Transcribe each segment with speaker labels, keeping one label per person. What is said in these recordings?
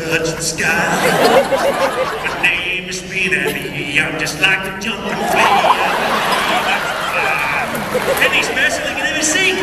Speaker 1: touch the sky. My name is Spin Abby, I'm just like to jump and flee. Any special, you can never sing.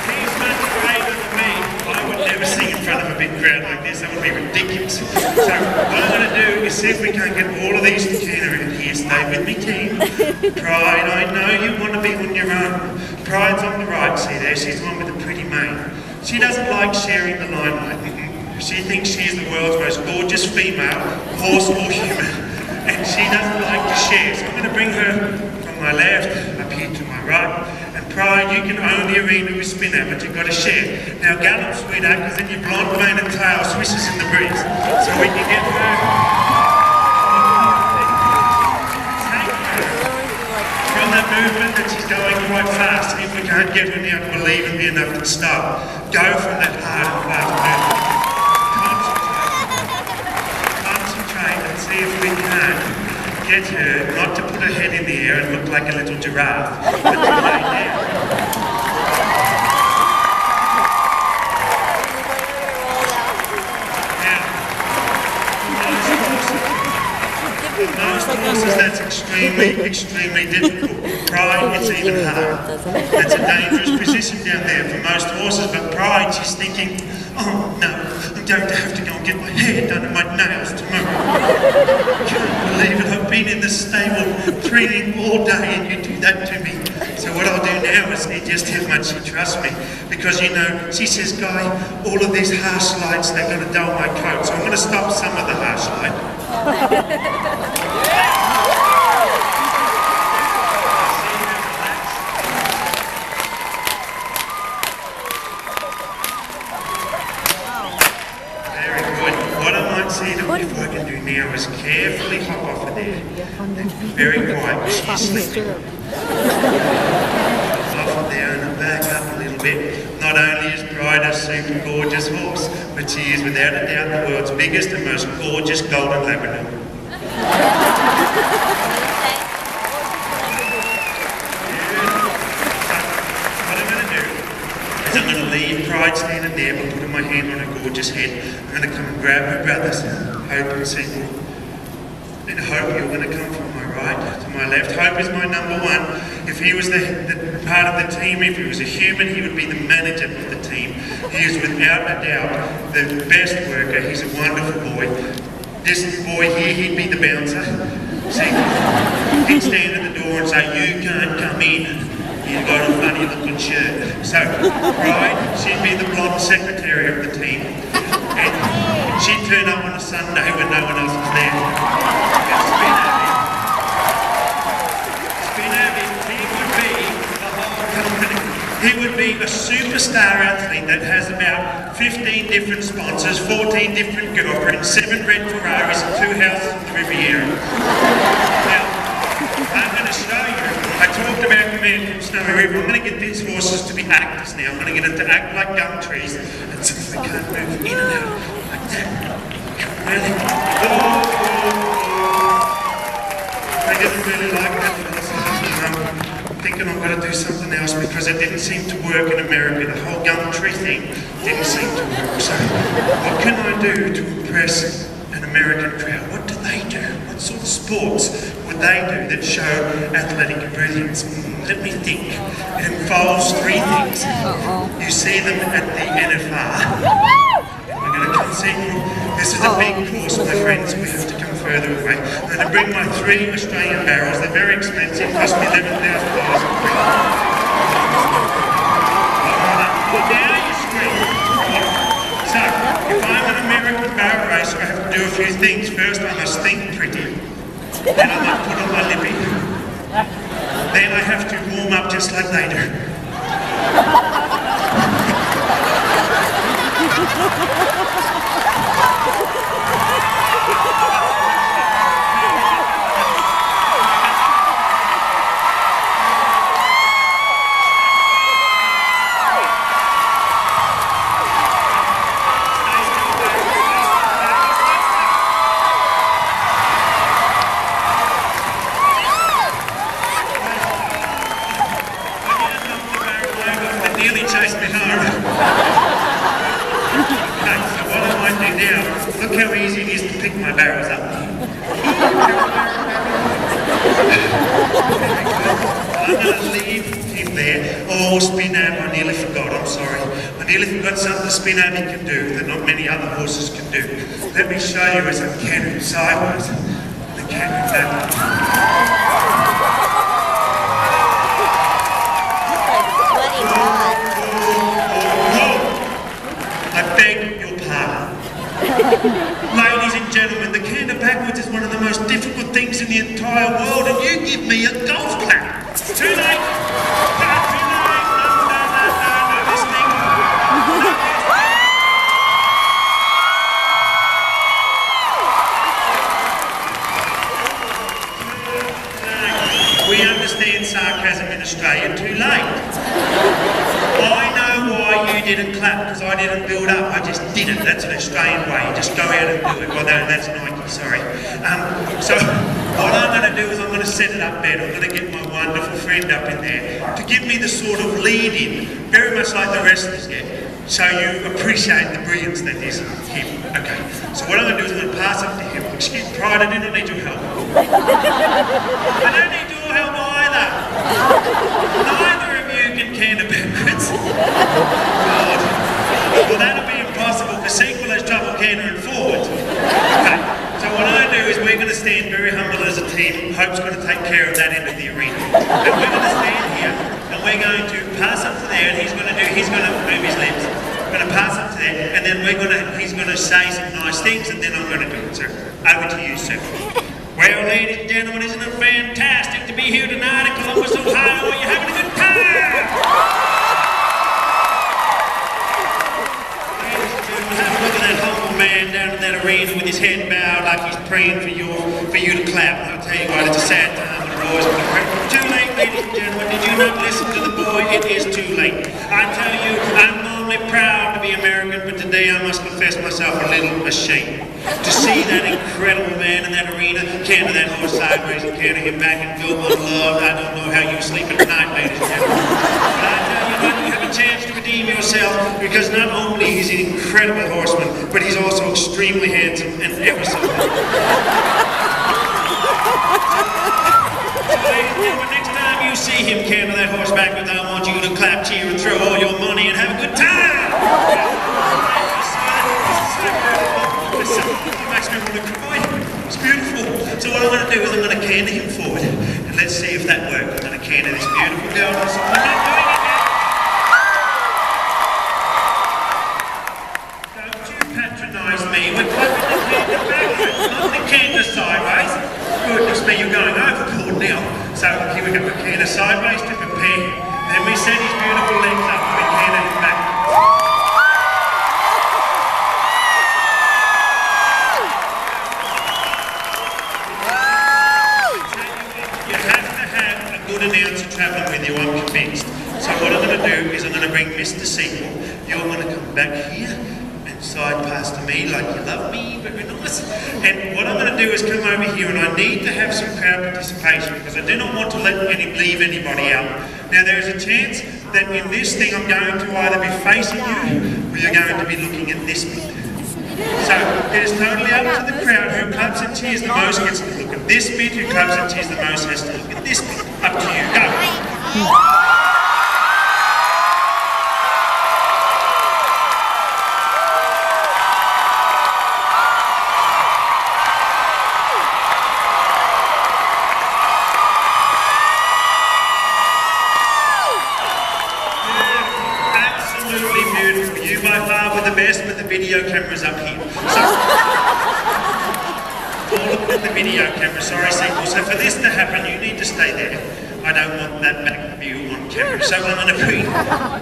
Speaker 1: He's much braver than me. I would never sing in front of a big crowd like this, that would be ridiculous. So what I'm going to do is see if we can get all of these together in here. Stay with me, team. Pride, I know you want to be on your own. Pride's on the right, see there, she's the one with the pretty mane. She doesn't like sharing the limelight. She thinks she's the world's most gorgeous female, horse or human, and she doesn't like to share. So I'm going to bring her from my left up here to my right. And Pride, you can own the arena with Spinner, but you've got to share. Now gallop, sweetheart, because then your blonde mane and tail swishes in the breeze. So we can get her. From that movement that she's going quite fast. If we can't get her now to believe in me enough to stop, go from that hard and fast movement. Concentrate and see if we can get her not to put her head in the air and look like a little giraffe, but to lay down. Most horses, that's extremely difficult. Pride, it's even harder. That's a dangerous position down there for most horses, but Pride, she's thinking, oh no, I'm going to have to go and get my hair done and my nails tomorrow. I can't believe it, I've been in the stable training all day and you do that to me. So what I'll do now is see just how much she trusts me. Because you know, she says, Guy, all of these harsh lights, they're going to dull my coat, so I'm going to stop some of the harsh light. Very good. What I might see if I can do now is carefully hop off of there. Very quiet. She's sleeping. Off of there and back up a little bit. Not only is Pride a super gorgeous horse, but she is without a doubt the world's biggest and most gorgeous golden Labrador. I'm going to leave Pride standing there, but putting my hand on her gorgeous head. I'm going to come and grab her brothers, Hope and Sequel. And Hope, you're going to come from my right to my left. Hope is my number one. If he was the part of the team, if he was a human, he would be the manager of the team. He is without a doubt the best worker. He's a wonderful boy. This boy here, he'd be the bouncer. See, he'd stand at the door and say, you can't come in. You've got a funny looking shirt. So, Pride, she'd be the blonde secretary of the team. And she'd turn up on a Sunday when no one else was there. Spin Abby, he would be the whole company. He would be a superstar athlete that has about 15 different sponsors, 14 different girlfriends, 7 red Ferraris and 2 houses in the Riviera. Now, I'm going to show you. I talked about the man from Snowy River. I'm going to get these horses to be actors now. I'm going to get them to act like gum trees. And so they can't move in and out like that. Really? I didn't really like that. I'm thinking I'm going to do something else because it didn't seem to work in America. The whole gum tree thing didn't seem to work. So what can I do to impress an American crowd? What do they do? What sort of sports would they do that show athletic brilliance? Let me think. It involves 3 things. You see them at the NFR. We're going to come see them. This is a big course, my friends. We have to come further away. I'm going to bring my 3 Australian barrels. They're very expensive. Cost me $11,000. Now you scream. So, if I'm an American barrel racer, I have to do a few things. First, I must think pretty. Then I must put on my lippy. Then I have to warm up just like they do. pick my barrels up. I'm going to leave him there. Oh, spin out, I nearly forgot, I'm sorry. I nearly forgot something spin out he can do that not many other horses can do. Let me show you as I'm cantering sideways and cantering backwards. I beg your pardon. Ladies and gentlemen, the canter backwards is one of the most difficult things in the entire world, and you give me a golf clap. Too late. No listening. We understand sarcasm in Australia. Too late. I know why you didn't clap, because I didn't build up, I just did it. That's an Australian way, you just go out and do it. Well, that's Nike, sorry. So what I'm going to do is I'm going to set it up better. I'm going to get my wonderful friend up in there to give me the sort of lead in, very much like the wrestlers get, so you appreciate the brilliance that is him. Okay, so what I'm going to do is I'm going to pass it to him. Excuse me, Pride, I do not need your help. I don't need your help either. Neither of you can canter backwards. God. Well, that'll be impossible because sequel has trouble cantering forwards. Okay, so what I do is we're going to stand very humble as a team. Hope's going to take care of that end of the arena. And we're going to stand here and we're going to pass up to there, and he's going to move his lips. We're going to pass up to there, and then he's going to say some nice things, and then I'm going to do it, sir. Over to you, sir. Well, ladies and gentlemen, isn't it fantastic to be here tonight in Columbus, Ohio? Are you having a good time? Ladies and gentlemen, have a look at that humble man down in that arena with his head bowed like he's praying for you to clap. I'll tell you what, it's a sad time when the boys are going to hurt. Too late, ladies and gentlemen. Did you not listen to the boy? It is too late. I tell you, I'm normally proud to be American, but today I must confess myself a little ashamed. To see that incredible man in that arena, canter that horse sideways and canter him back and feel my love. I don't know how you sleep at night, ladies and gentlemen. But I tell you what, you have a chance to redeem yourself, because not only is he an incredible horseman, but he's also extremely handsome and ever so good. So, ladies and gentlemen, next time you see him canter that horse backwards, I want you to clap, cheer, and throw all your money and have a good time! It makes me want to cry. It's beautiful. So what I'm going to do is I'm going to canter him forward, and let's see if that works. I'm going to canter this beautiful girl. I'm not doing it yet. Don't you patronise me. We're clapping the canter backwards, not the canter sideways. Goodness me, you're going overboard now. So here we go. We canter sideways to prepare. Then we set his beautiful legs up and we canter him back. Announcer travelling with you, I'm convinced. So what I'm going to do is I'm going to bring Mr. Sequel. You're going to come back here and side pass to me like you love me, very nice. And what I'm going to do is come over here, and I need to have some crowd participation because I do not want to leave anybody out. Now there is a chance that in this thing I'm going to either be facing you or you're going to be looking at this bit. So it is totally up to the crowd. Who claps and cheers the most gets to look at this bit. Who claps and cheers the most has to look at this bit. Up to you. Go. Absolutely beautiful. You by far were the best, but the video camera's up here. So, all looking at the video camera, sorry Sequel. So for this to happen, you need to stay there. I don't want that back view on camera. So I'm going to bring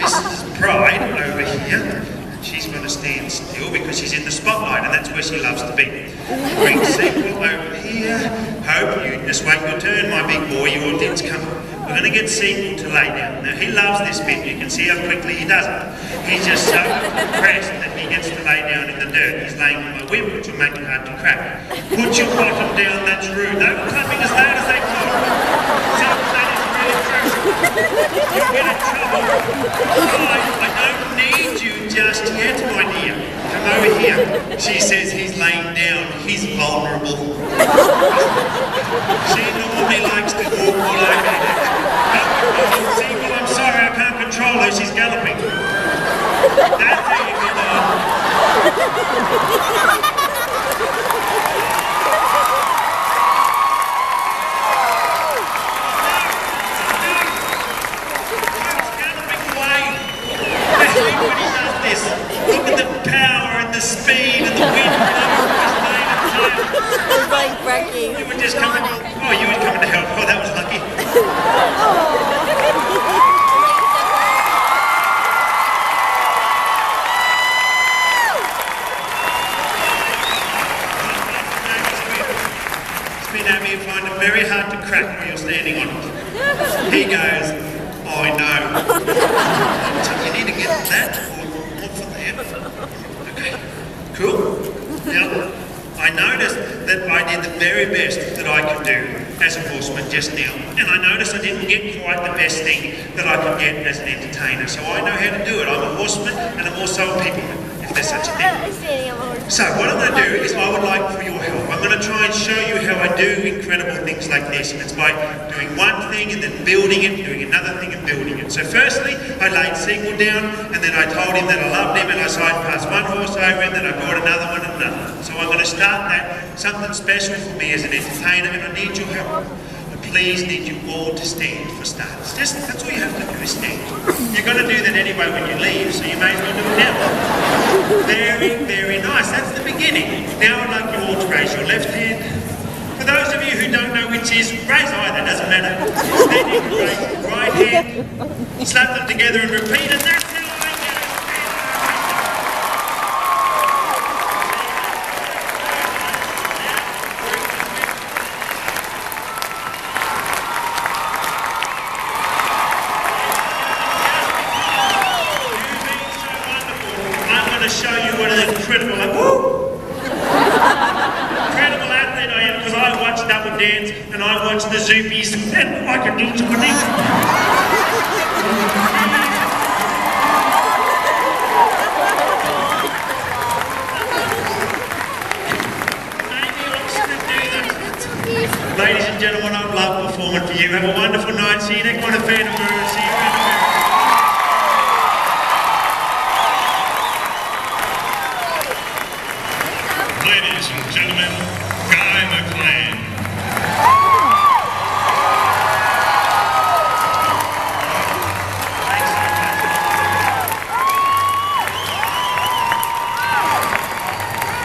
Speaker 1: Mrs. Pride over here. She's going to stand still because she's in the spotlight, and that's where she loves to be. Bring Sequel over here. Hope, you just wait your turn, my big boy. Your din's coming. We're going to get Sequel to lay down. Now, he loves this bit. You can see how quickly he does it. He's just so impressed that he gets to lay down in the dirt. He's laying on my whip, which will make it hard to crack. Put your bottom down, that's rude. No clapping as loud as they can. So that is really true. You'll get in trouble. I don't need you just yet, my dear. Come over here. She says he's laying down. He's vulnerable. She normally likes to walk all over me. See, well, I'm sorry, I can't control her. She's galloping. That's how you get on. Look at the power and the speed and the wind and everyone's made of tail.
Speaker 2: It's like breaking.
Speaker 1: You were just coming to, oh, you were coming to help. Oh, that was lucky. It's been having you find it very hard to crack while you're standing on it. He goes, oh, I know. So you need to get that. Okay, cool. Now, I noticed that I did the very best that I could do as a horseman just now. And I noticed I didn't get quite the best thing that I could get as an entertainer. So I know how to do it. I'm a horseman and I'm also a peopleman, if there's such a thing. So what I'm going to do is I would like for your help. I'm going to try and show you how I do incredible things like this. And it's by doing one thing and then building it, doing another thing and building it. So firstly, I laid Sequel down and then I told him that I loved him and I side passed one horse over and then I brought another one and another. So I'm going to start that, something special for me as an entertainer, and I need your help. I please need you all to stand for starters. Just, that's all you have to do is stand. You're going to do that anyway when you leave, so you may as well do it now. Very, very nice. That's the beginning. Now I'd like you all to raise your left hand. For those of you who don't know which is, raise either, doesn't matter. Then you can raise your right hand, slap them together and repeat, and that's how I do it. Show you what an incredible, incredible athlete I am, because I watched Double Dance and I watched the Zoopies and I can do something. Ladies and gentlemen, I'd love performing for you. Have a wonderful night. See you next one at Affaire. See you.